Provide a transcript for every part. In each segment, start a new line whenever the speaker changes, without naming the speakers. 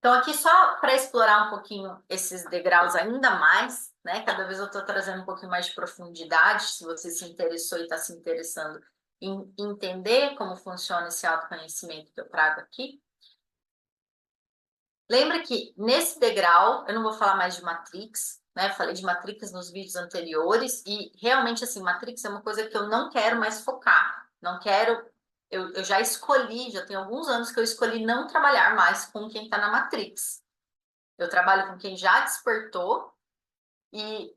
Então, aqui só para explorar um pouquinho esses degraus ainda mais, né? Cada vez eu estou trazendo um pouquinho mais de profundidade, se você se interessou e está se interessando em entender como funciona esse autoconhecimento que eu trago aqui. Lembra que nesse degrau, eu não vou falar mais de Matrix, né? Falei de Matrix nos vídeos anteriores e realmente, assim, Matrix é uma coisa que eu não quero mais focar. Não quero. Eu já escolhi, já tem alguns anos que eu escolhi não trabalhar mais com quem está na Matrix. Eu trabalho com quem já despertou e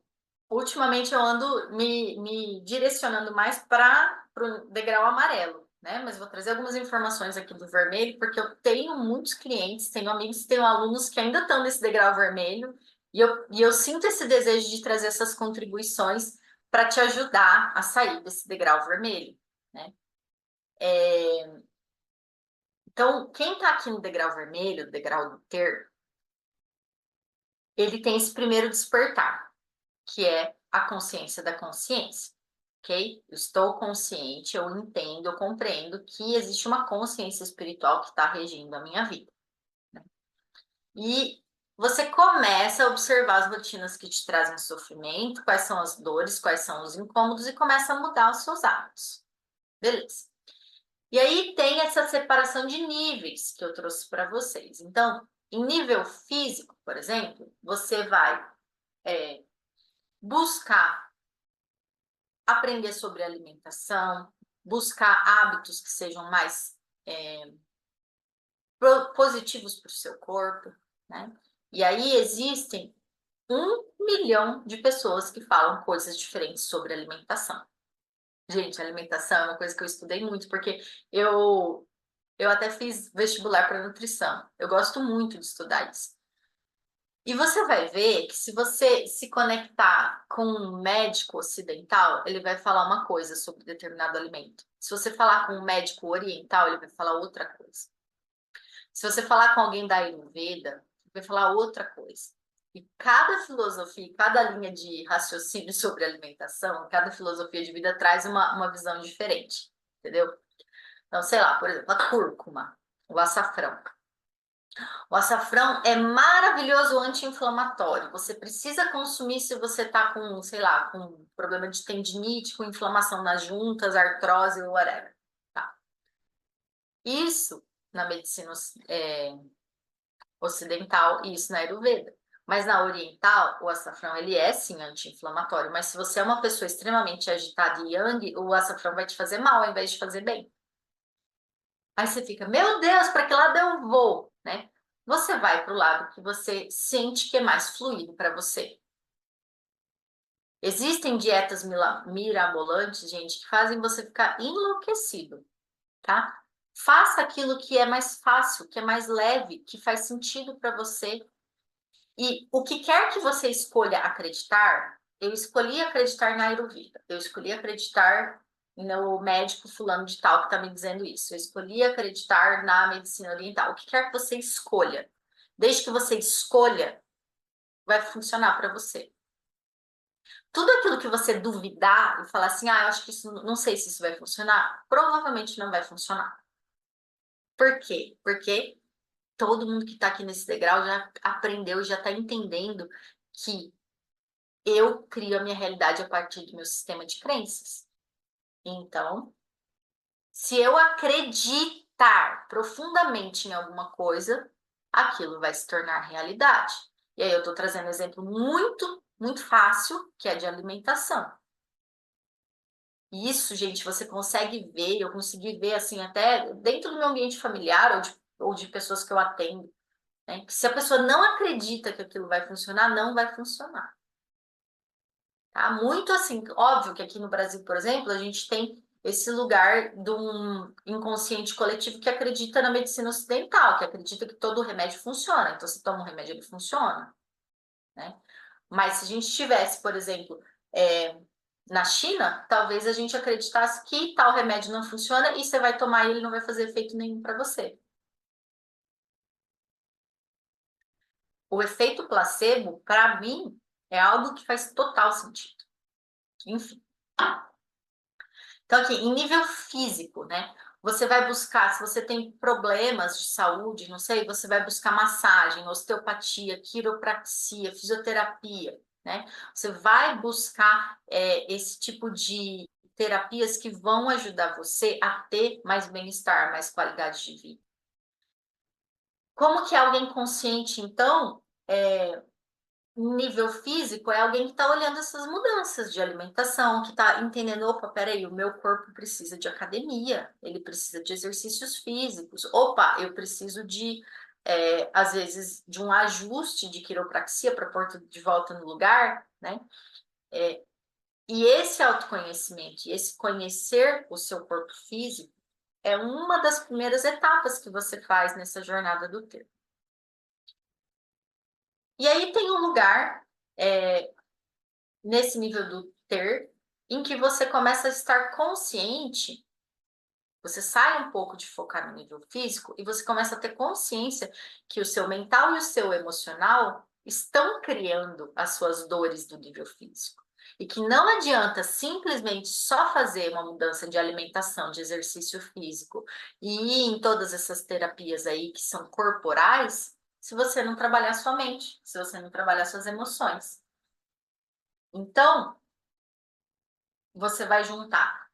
ultimamente eu ando me direcionando mais para o degrau amarelo, né? Mas vou trazer algumas informações aqui do vermelho, porque eu tenho muitos clientes, tenho amigos, tenho alunos que ainda estão nesse degrau vermelho e eu sinto esse desejo de trazer essas contribuições para te ajudar a sair desse degrau vermelho, né? Então, quem está aqui no degrau vermelho, degrau do ter, ele tem esse primeiro despertar, que é a consciência da consciência, ok? Eu estou consciente, eu entendo, eu compreendo que existe uma consciência espiritual que está regindo a minha vida. Né? E você começa a observar as rotinas que te trazem sofrimento, quais são as dores, quais são os incômodos e começa a mudar os seus hábitos. Beleza. E aí tem essa separação de níveis que eu trouxe para vocês. Então, em nível físico, por exemplo, você vai buscar aprender sobre alimentação, buscar hábitos que sejam mais positivos para o seu corpo, né? E aí existem 1 milhão de pessoas que falam coisas diferentes sobre alimentação. Gente, alimentação é uma coisa que eu estudei muito, porque eu até fiz vestibular para nutrição. Eu gosto muito de estudar isso. E você vai ver que se você se conectar com um médico ocidental, ele vai falar uma coisa sobre determinado alimento. Se você falar com um médico oriental, ele vai falar outra coisa. Se você falar com alguém da Ayurveda, ele vai falar outra coisa. E cada filosofia, cada linha de raciocínio sobre alimentação, cada filosofia de vida traz uma visão diferente, entendeu? Então, sei lá, por exemplo, a cúrcuma, o açafrão. O açafrão é maravilhoso anti-inflamatório. Você precisa consumir se você está com, sei lá, com problema de tendinite, com inflamação nas juntas, artrose, whatever. Tá. Isso na medicina ocidental e isso na Ayurveda. Mas na oriental, o açafrão ele é sim anti-inflamatório. Mas se você é uma pessoa extremamente agitada e yang, o açafrão vai te fazer mal ao invés de fazer bem. Aí você fica, meu Deus, para que lado eu vou, né? Você vai para o lado que você sente que é mais fluido para você. Existem dietas mirabolantes, gente, que fazem você ficar enlouquecido, tá? Faça aquilo que é mais fácil, que é mais leve, que faz sentido para você. E o que quer que você escolha acreditar, eu escolhi acreditar na Ayurveda, eu escolhi acreditar no médico fulano de tal que está me dizendo isso, eu escolhi acreditar na medicina oriental, o que quer que você escolha, desde que você escolha, vai funcionar para você. Tudo aquilo que você duvidar e falar assim, eu acho que isso, não sei se isso vai funcionar, provavelmente não vai funcionar. Por quê? Porque todo mundo que está aqui nesse degrau já aprendeu, já está entendendo que eu crio a minha realidade a partir do meu sistema de crenças. Então, se eu acreditar profundamente em alguma coisa, aquilo vai se tornar realidade. E aí eu estou trazendo um exemplo muito fácil, que é de alimentação. E isso, gente, você consegue ver, eu consegui ver assim, até dentro do meu ambiente familiar ou de pessoas que eu atendo, né? Que se a pessoa não acredita que aquilo vai funcionar, não vai funcionar. Tá? Muito assim, óbvio que aqui no Brasil, por exemplo, a gente tem esse lugar de um inconsciente coletivo que acredita na medicina ocidental, que acredita que todo remédio funciona. Então, se toma um remédio, ele funciona, né? Mas se a gente tivesse, por exemplo, na China, talvez a gente acreditasse que tal remédio não funciona e você vai tomar e ele não vai fazer efeito nenhum para você. O efeito placebo, para mim, é algo que faz total sentido. Enfim. Então, aqui, em nível físico, né? Você vai buscar, se você tem problemas de saúde, não sei, você vai buscar massagem, osteopatia, quiropraxia, fisioterapia, né? Você vai buscar esse tipo de terapias que vão ajudar você a ter mais bem-estar, mais qualidade de vida. Como que é alguém consciente, então? Nível físico é alguém que está olhando essas mudanças de alimentação, que está entendendo, opa, peraí, o meu corpo precisa de academia, ele precisa de exercícios físicos, opa, eu preciso de, às vezes, de um ajuste de quiropraxia para pôr tudo de volta no lugar, né? E esse autoconhecimento, e esse conhecer o seu corpo físico, é uma das primeiras etapas que você faz nessa jornada do ter. E aí tem um lugar nesse nível do ter, em que você começa a estar consciente, você sai um pouco de focar no nível físico e você começa a ter consciência que o seu mental e o seu emocional estão criando as suas dores do nível físico. E que não adianta simplesmente só fazer uma mudança de alimentação, de exercício físico e ir em todas essas terapias aí que são corporais, se você não trabalhar sua mente, se você não trabalhar suas emoções. Então, você vai juntar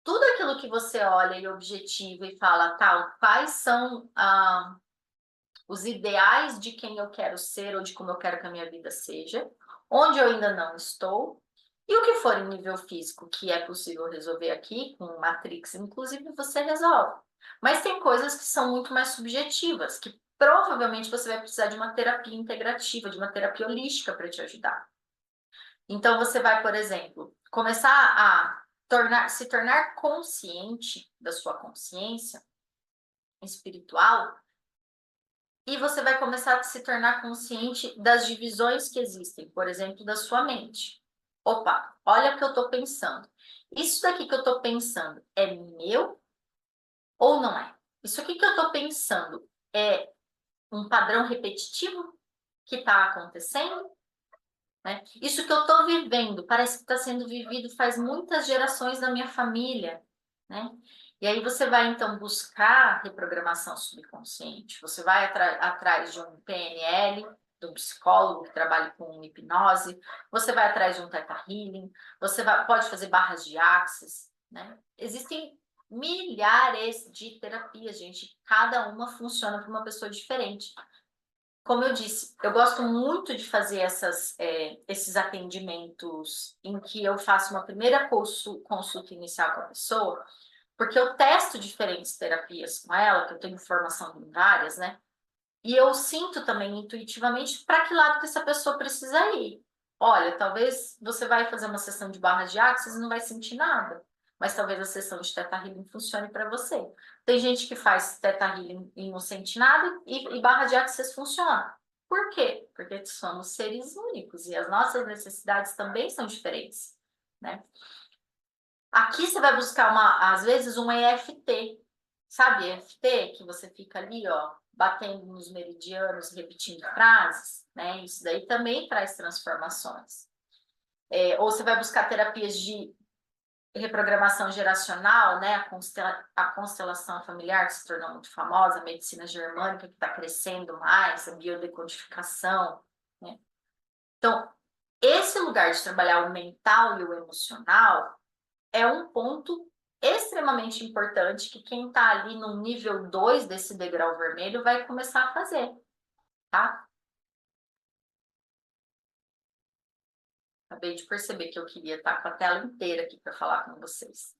tudo aquilo que você olha e objetiva e fala, tal, quais são os ideais de quem eu quero ser ou de como eu quero que a minha vida seja, onde eu ainda não estou, e o que for em nível físico que é possível resolver aqui, com Matrix, inclusive, você resolve. Mas tem coisas que são muito mais subjetivas, que provavelmente você vai precisar de uma terapia integrativa, de uma terapia holística para te ajudar. Então, você vai, por exemplo, começar a se tornar consciente da sua consciência espiritual e você vai começar a se tornar consciente das divisões que existem, por exemplo, da sua mente. Opa, olha o que eu estou pensando. Isso daqui que eu estou pensando é meu ou não é? Isso aqui que eu estou pensando é um padrão repetitivo que está acontecendo? Né? Isso que eu estou vivendo parece que está sendo vivido faz muitas gerações da minha família, né? E aí você vai então buscar reprogramação subconsciente, você vai atrás de um PNL, de um psicólogo que trabalha com hipnose, você vai atrás de um Theta Healing, pode fazer barras de Axis, né? Existem milhares de terapias, gente, cada uma funciona para uma pessoa diferente. Como eu disse, eu gosto muito de fazer esses atendimentos em que eu faço uma primeira consulta inicial com a pessoa, porque eu testo diferentes terapias com ela, que eu tenho formação em várias, né? E eu sinto também intuitivamente para que lado que essa pessoa precisa ir. Olha, talvez você vai fazer uma sessão de barras de axis e não vai sentir nada, mas talvez a sessão de Theta Healing funcione para você. Tem gente que faz Theta Healing e não sente nada e barra de axis funciona. Por quê? Porque somos seres únicos e as nossas necessidades também são diferentes, né? Aqui você vai buscar às vezes um EFT, sabe EFT? Que você fica ali, ó, batendo nos meridianos, repetindo frases, né? Isso daí também traz transformações. Ou você vai buscar terapias de reprogramação geracional, né? A constelação familiar que se tornou muito famosa, a medicina germânica que está crescendo mais, a biodecodificação, né? Então, esse lugar de trabalhar o mental e o emocional é um ponto extremamente importante que quem está ali no nível 2 desse degrau vermelho vai começar a fazer, tá? Acabei de perceber que eu queria estar com a tela inteira aqui para falar com vocês.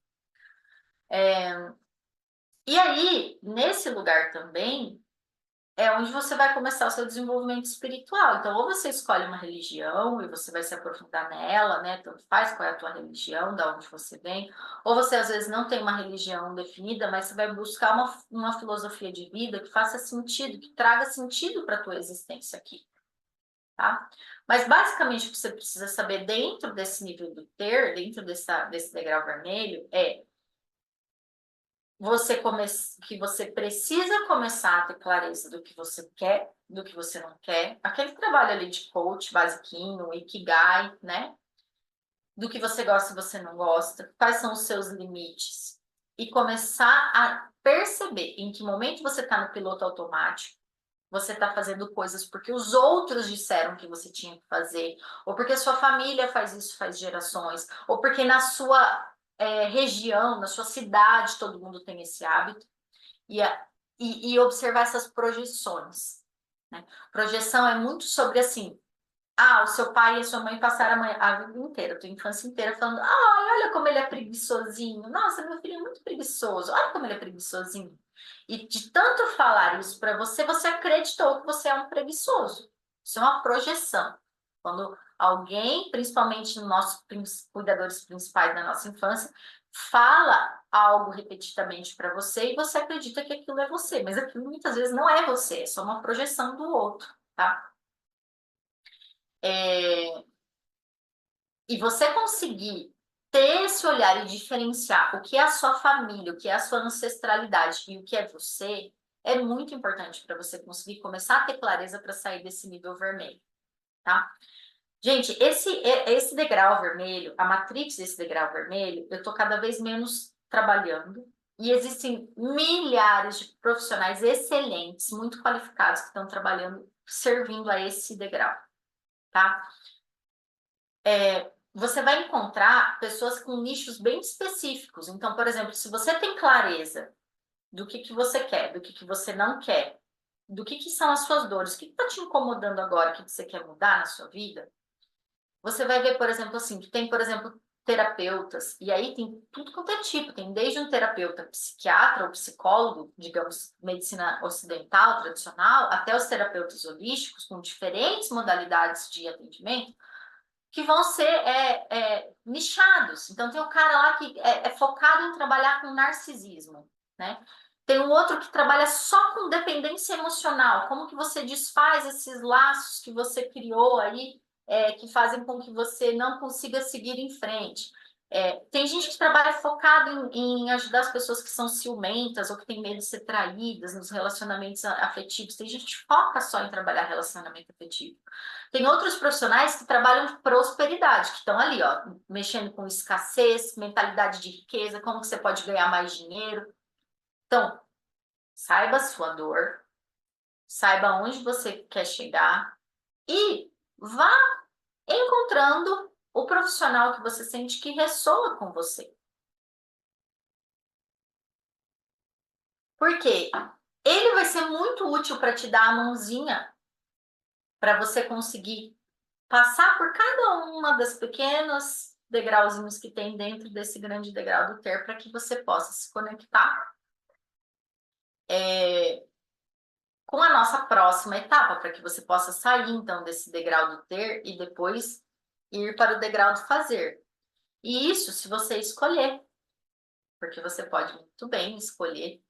E aí, nesse lugar também, é onde você vai começar o seu desenvolvimento espiritual. Então, ou você escolhe uma religião e você vai se aprofundar nela, né? Tanto faz qual é a tua religião, da onde você vem. Ou você, às vezes, não tem uma religião definida, mas você vai buscar uma filosofia de vida que faça sentido, que traga sentido para a tua existência aqui, tá? Mas, basicamente, o que você precisa saber dentro desse nível do ter, dentro desse degrau vermelho, que você precisa começar a ter clareza do que você quer, do que você não quer. Aquele trabalho ali de coach basiquinho, Ikigai, né? Do que você gosta e você não gosta. Quais são os seus limites? e começar a perceber em que momento você está no piloto automático, você está fazendo coisas porque os outros disseram que você tinha que fazer, ou porque a sua família faz isso faz gerações, ou porque na sua região, na sua cidade, todo mundo tem esse hábito, e observar essas projeções. Né? Projeção é muito sobre assim, o seu pai e a sua mãe passaram a vida inteira, a tua infância inteira, falando: olha como ele é preguiçosinho. Nossa, meu filho é muito preguiçoso. Olha como ele é preguiçosinho. E de tanto falar isso para você, você acreditou que você é um preguiçoso. Isso é uma projeção. Quando alguém, principalmente nossos cuidadores principais da nossa infância, fala algo repetidamente para você e você acredita que aquilo é você, mas aquilo muitas vezes não é você, é só uma projeção do outro, tá? E você conseguir ter esse olhar e diferenciar o que é a sua família, o que é a sua ancestralidade e o que é você, é muito importante para você conseguir começar a ter clareza para sair desse nível vermelho, tá? Gente, esse degrau vermelho, a matrix desse degrau vermelho, eu estou cada vez menos trabalhando e existem milhares de profissionais excelentes, muito qualificados, que estão trabalhando, servindo a esse degrau, tá? Você vai encontrar pessoas com nichos bem específicos. Então, por exemplo, se você tem clareza do que você quer, do que você não quer, do que são as suas dores, o que está te incomodando agora, o que você quer mudar na sua vida, você vai ver, por exemplo, assim, que tem, por exemplo, terapeutas, e aí tem tudo quanto é tipo, tem desde um terapeuta psiquiatra ou psicólogo, digamos, medicina ocidental, tradicional, até os terapeutas holísticos, com diferentes modalidades de atendimento, que vão ser nichados. Então, tem o cara lá que é focado em trabalhar com narcisismo, né? Tem um outro que trabalha só com dependência emocional, como que você desfaz esses laços que você criou aí, que fazem com que você não consiga seguir em frente. Tem gente que trabalha focado em ajudar as pessoas que são ciumentas ou que têm medo de ser traídas nos relacionamentos afetivos. Tem gente que foca só em trabalhar relacionamento afetivo. Tem outros profissionais que trabalham de prosperidade, que estão ali, ó, mexendo com escassez, mentalidade de riqueza, como que você pode ganhar mais dinheiro. Então, saiba a sua dor, saiba onde você quer chegar e vá encontrando o profissional que você sente que ressoa com você. Porque ele vai ser muito útil para te dar a mãozinha para você conseguir passar por cada uma das pequenas degrauzinhos que tem dentro desse grande degrau do ter para que você possa se conectar com a nossa próxima etapa, para que você possa sair então desse degrau do ter e depois ir para o degrau do fazer. E isso se você escolher, porque você pode muito bem escolher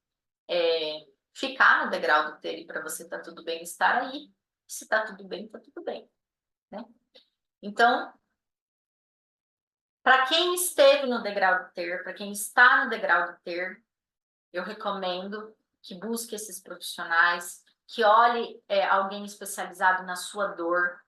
ficar no degrau do ter e para você tá tudo bem estar aí. Se tá tudo bem, tá tudo bem, né? Então, para quem esteve no degrau do ter, para quem está no degrau do ter, eu recomendo que busque esses profissionais, que olhe alguém especializado na sua dor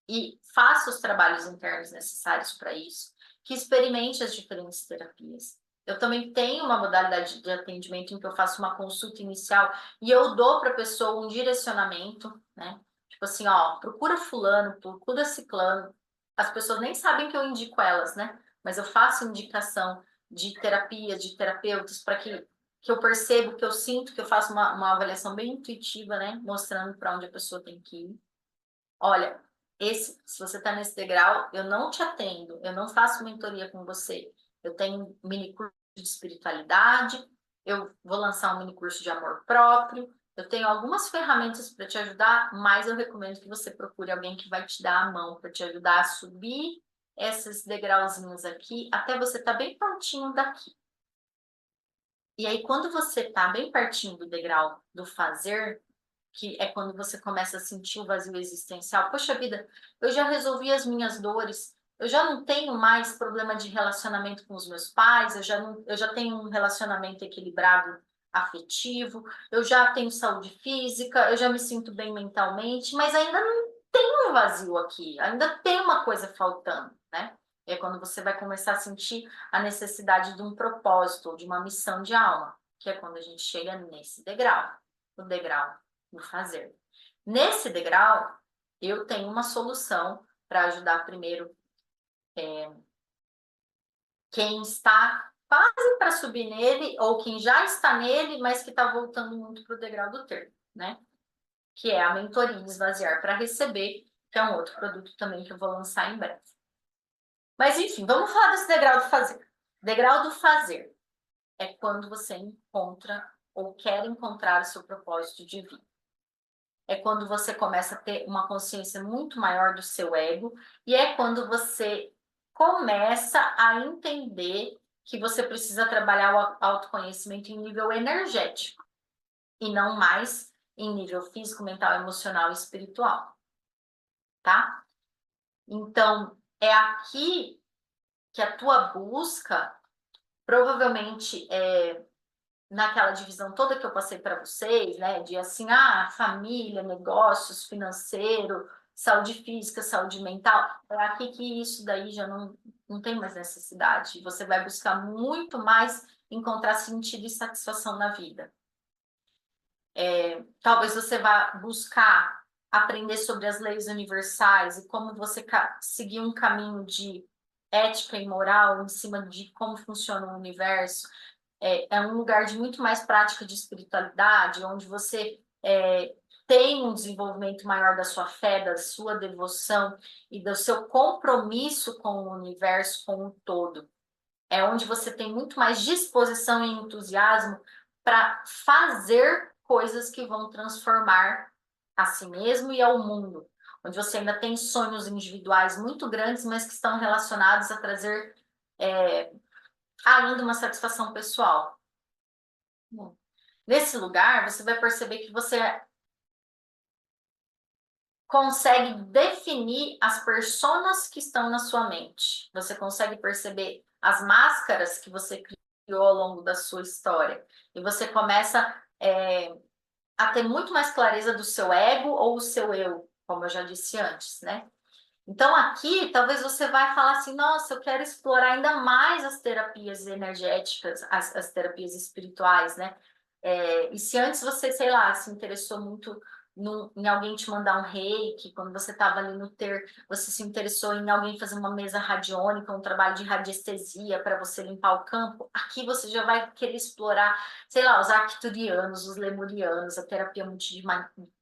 e faça os trabalhos internos necessários para isso, que experimente as diferentes terapias. Eu também tenho uma modalidade de atendimento em que eu faço uma consulta inicial e eu dou para a pessoa um direcionamento, né? Tipo assim, ó, procura fulano, procura ciclano. As pessoas nem sabem que eu indico elas, né? Mas eu faço indicação de terapia, de terapeutas, para que eu percebo, que eu sinto, que eu faço uma avaliação bem intuitiva, né? Mostrando para onde a pessoa tem que ir. Olha, se você está nesse degrau, eu não te atendo, eu não faço mentoria com você. Eu tenho um mini curso de espiritualidade, eu vou lançar um mini curso de amor próprio, eu tenho algumas ferramentas para te ajudar, mas eu recomendo que você procure alguém que vai te dar a mão para te ajudar a subir esses degrauzinhos aqui, até você estar bem pertinho daqui. E aí, quando você está bem pertinho do degrau do fazer, que é quando você começa a sentir o vazio existencial. Poxa vida, eu já resolvi as minhas dores, eu já não tenho mais problema de relacionamento com os meus pais, eu já tenho um relacionamento equilibrado afetivo, eu já tenho saúde física, eu já me sinto bem mentalmente, mas ainda não tem um vazio aqui, ainda tem uma coisa faltando, né? É quando você vai começar a sentir a necessidade de um propósito, ou de uma missão de alma, que é quando a gente chega nesse degrau, o degrau do fazer. Nesse degrau, eu tenho uma solução para ajudar primeiro quem está quase para subir nele, ou quem já está nele, mas que está voltando muito para o degrau do ter, né? Que é a mentoria Esvaziar para Receber, que é um outro produto também que eu vou lançar em breve. Mas, enfim, vamos falar desse degrau do fazer. Degrau do fazer é quando você encontra ou quer encontrar o seu propósito de vida. É quando você começa a ter uma consciência muito maior do seu ego, e é quando você começa a entender que você precisa trabalhar o autoconhecimento em nível energético, e não mais em nível físico, mental, emocional e espiritual, tá? Então, é aqui que a tua busca provavelmente naquela divisão toda que eu passei para vocês, né, de assim, família, negócios, financeiro, saúde física, saúde mental, é aqui que isso daí já não tem mais necessidade. Você vai buscar muito mais encontrar sentido e satisfação na vida. Talvez você vá buscar aprender sobre as leis universais e como você seguir um caminho de ética e moral em cima de como funciona o universo. É um lugar de muito mais prática de espiritualidade, onde você tem um desenvolvimento maior da sua fé, da sua devoção e do seu compromisso com o universo como um todo. É onde você tem muito mais disposição e entusiasmo para fazer coisas que vão transformar a si mesmo e ao mundo. Onde você ainda tem sonhos individuais muito grandes, mas que estão relacionados a trazer ainda uma satisfação pessoal. Nesse lugar, você vai perceber que você consegue definir as personas que estão na sua mente. Você consegue perceber as máscaras que você criou ao longo da sua história. E você começa a ter muito mais clareza do seu ego ou o seu eu, como eu já disse antes, né? Então, aqui, talvez você vai falar assim, nossa, eu quero explorar ainda mais as terapias energéticas, as terapias espirituais, né? E se antes você, sei lá, se interessou muito em alguém te mandar um reiki, quando você estava ali no ter, você se interessou em alguém fazer uma mesa radiônica, um trabalho de radiestesia para você limpar o campo, aqui você já vai querer explorar, sei lá, os arcturianos, os lemurianos, a terapia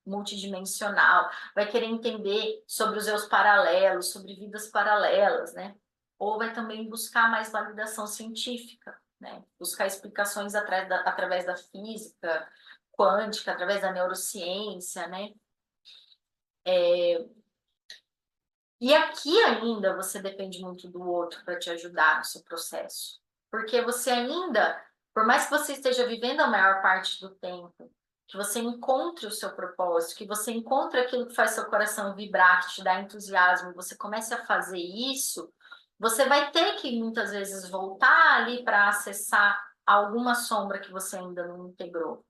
multidimensional, vai querer entender sobre os seus paralelos, sobre vidas paralelas, né? Ou vai também buscar mais validação científica, né? Buscar explicações através da física quântica, através da neurociência, né? E aqui ainda você depende muito do outro para te ajudar no seu processo. Porque você ainda, por mais que você esteja vivendo a maior parte do tempo, que você encontre o seu propósito, que você encontre aquilo que faz seu coração vibrar, que te dá entusiasmo, você comece a fazer isso, você vai ter que muitas vezes voltar ali para acessar alguma sombra que você ainda não integrou.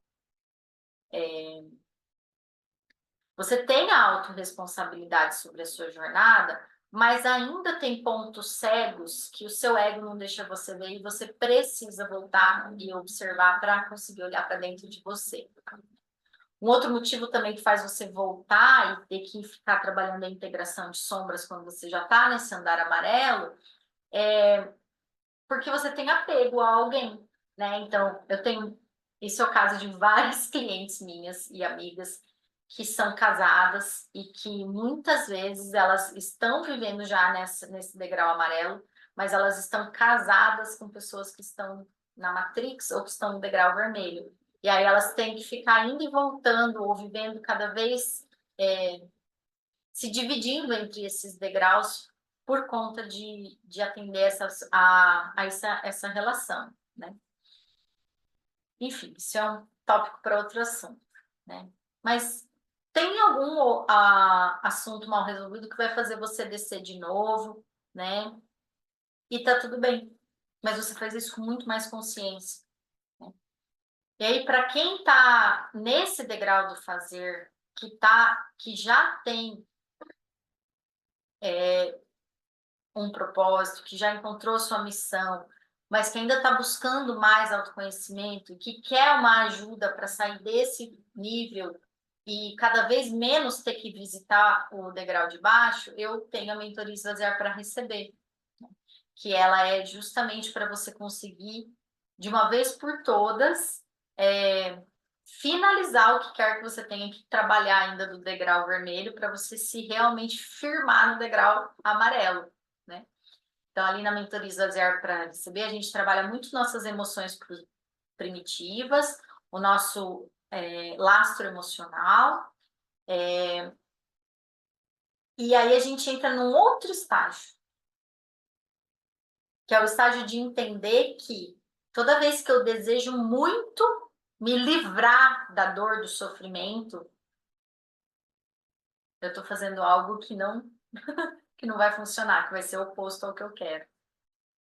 Você tem a autorresponsabilidade sobre a sua jornada, mas ainda tem pontos cegos que o seu ego não deixa você ver e você precisa voltar e observar para conseguir olhar para dentro de você. Um outro motivo também que faz você voltar e ter que ficar trabalhando a integração de sombras quando você já está nesse andar amarelo é porque você tem apego a alguém, né? Então, esse é o caso de várias clientes minhas e amigas que são casadas e que muitas vezes elas estão vivendo já nesse degrau amarelo, mas elas estão casadas com pessoas que estão na Matrix ou que estão no degrau vermelho. E aí elas têm que ficar indo e voltando ou vivendo cada vez se dividindo entre esses degraus por conta de atender essa relação, né? Enfim, isso é um tópico para outro assunto, né? Mas tem algum assunto mal resolvido que vai fazer você descer de novo, né? E tá tudo bem, mas você faz isso com muito mais consciência, né? E aí, para quem está nesse degrau do fazer, que já tem um propósito, que já encontrou sua missão, mas que ainda está buscando mais autoconhecimento, que quer uma ajuda para sair desse nível e cada vez menos ter que visitar o degrau de baixo, eu tenho a mentoria Esvaziar para receber, que ela é justamente para você conseguir, de uma vez por todas, finalizar o que quer que você tenha que trabalhar ainda do degrau vermelho para você se realmente firmar no degrau amarelo, né? Então, ali na mentoria Esvaziar para receber, a gente trabalha muito nossas emoções primitivas, o nosso lastro emocional, e aí a gente entra num outro estágio, que é o estágio de entender que toda vez que eu desejo muito me livrar da dor, do sofrimento, eu estou fazendo algo que não vai funcionar, que vai ser oposto ao que eu quero,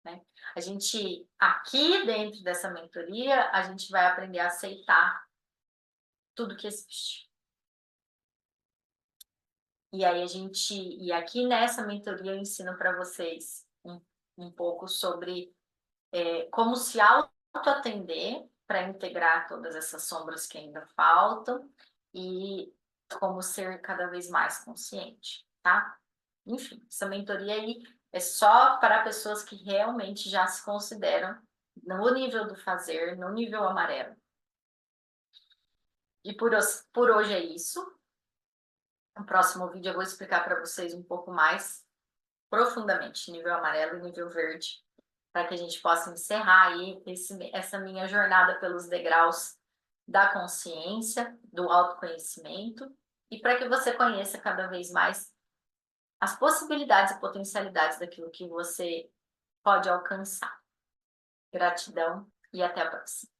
né? A gente, aqui dentro dessa mentoria, a gente vai aprender a aceitar tudo que existe. E aí e aqui nessa mentoria eu ensino para vocês um pouco sobre como se auto-atender para integrar todas essas sombras que ainda faltam e como ser cada vez mais consciente, tá? Enfim, essa mentoria aí é só para pessoas que realmente já se consideram no nível do fazer, no nível amarelo. E por hoje é isso. No próximo vídeo eu vou explicar para vocês um pouco mais profundamente nível amarelo e nível verde, para que a gente possa encerrar aí essa minha jornada pelos degraus da consciência, do autoconhecimento, e para que você conheça cada vez mais as possibilidades e potencialidades daquilo que você pode alcançar. Gratidão e até a próxima.